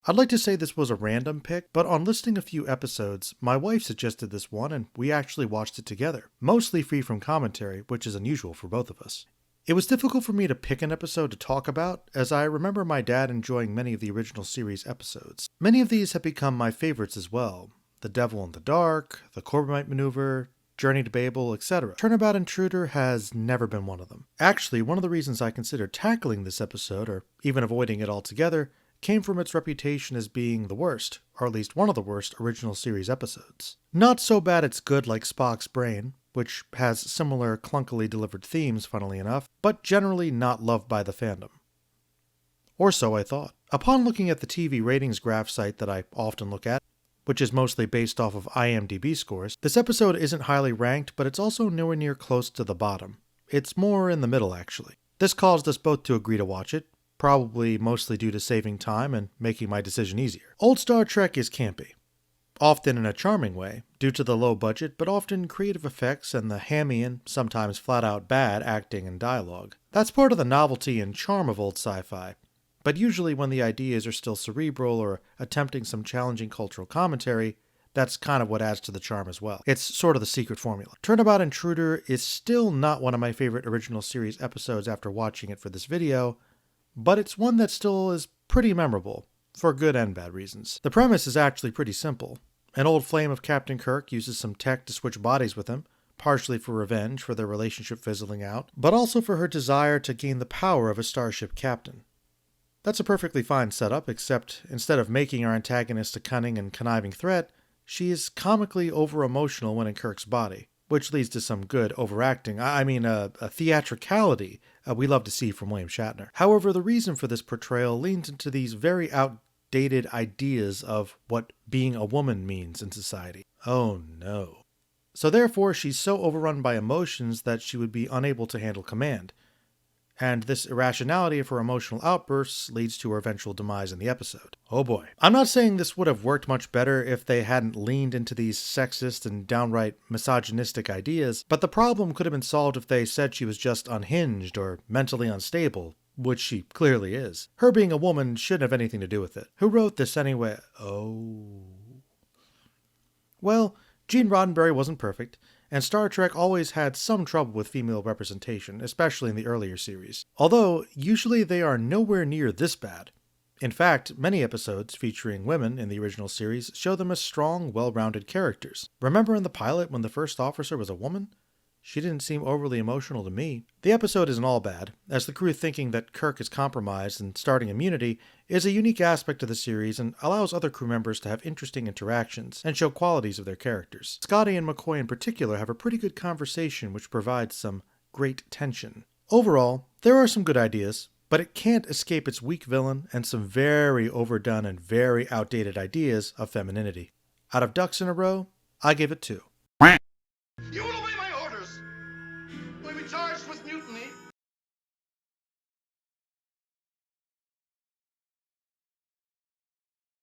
I'd like to say this was a random pick, but on listing a few episodes, my wife suggested this one and we actually watched it together, mostly free from commentary, which is unusual for both of us. It was difficult for me to pick an episode to talk about, as I remember my dad enjoying many of the original series episodes. Many of these have become my favorites as well. The Devil in the Dark, the Corbomite Maneuver, Journey to Babel, etc. Turnabout Intruder has never been one of them. Actually, one of the reasons I considered tackling this episode, or even avoiding it altogether, came from its reputation as being the worst, or at least one of the worst, original series episodes. Not so bad it's good like Spock's Brain, which has similar clunkily delivered themes, funnily enough, but generally not loved by the fandom. Or so I thought. Upon looking at the TV ratings graph site that I often look at, which is mostly based off of IMDb scores, this episode isn't highly ranked, but it's also nowhere near close to the bottom. It's more in the middle, actually. This caused us both to agree to watch it, probably mostly due to saving time and making my decision easier. Old Star Trek is campy, often in a charming way, due to the low budget but often creative effects and the hammy and sometimes flat-out bad acting and dialogue. That's part of the novelty and charm of old sci-fi. But usually when the ideas are still cerebral or attempting some challenging cultural commentary, that's kind of what adds to the charm as well. It's sort of the secret formula. Turnabout Intruder is still not one of my favorite original series episodes after watching it for this video, but it's one that still is pretty memorable, for good and bad reasons. The premise is actually pretty simple. An old flame of Captain Kirk uses some tech to switch bodies with him, partially for revenge for their relationship fizzling out, but also for her desire to gain the power of a starship captain. That's a perfectly fine setup, except instead of making our antagonist a cunning and conniving threat, she is comically over-emotional when in Kirk's body, which leads to some good overacting, a theatricality we love to see from William Shatner. However, the reason for this portrayal leans into these very outdated ideas of what being a woman means in society. Oh no. So therefore, she's so overrun by emotions that she would be unable to handle command. And this irrationality of her emotional outbursts leads to her eventual demise in the episode. Oh boy. I'm not saying this would have worked much better if they hadn't leaned into these sexist and downright misogynistic ideas, but the problem could have been solved if they said she was just unhinged or mentally unstable, which she clearly is. Her being a woman shouldn't have anything to do with it. Who wrote this anyway? Oh. Well, Gene Roddenberry wasn't perfect, and Star Trek always had some trouble with female representation, especially in the earlier series. Although, usually they are nowhere near this bad. In fact, many episodes featuring women in the original series show them as strong, well-rounded characters. Remember in the pilot when the first officer was a woman? She didn't seem overly emotional to me. The episode isn't all bad, as the crew thinking that Kirk is compromised and starting immunity is a unique aspect of the series and allows other crew members to have interesting interactions and show qualities of their characters. Scotty and McCoy in particular have a pretty good conversation which provides some great tension. Overall, there are some good ideas, but it can't escape its weak villain and some very overdone and very outdated ideas of femininity. Out of ducks in a row, I give it 2. You will obey my orders. You will be charged with mutiny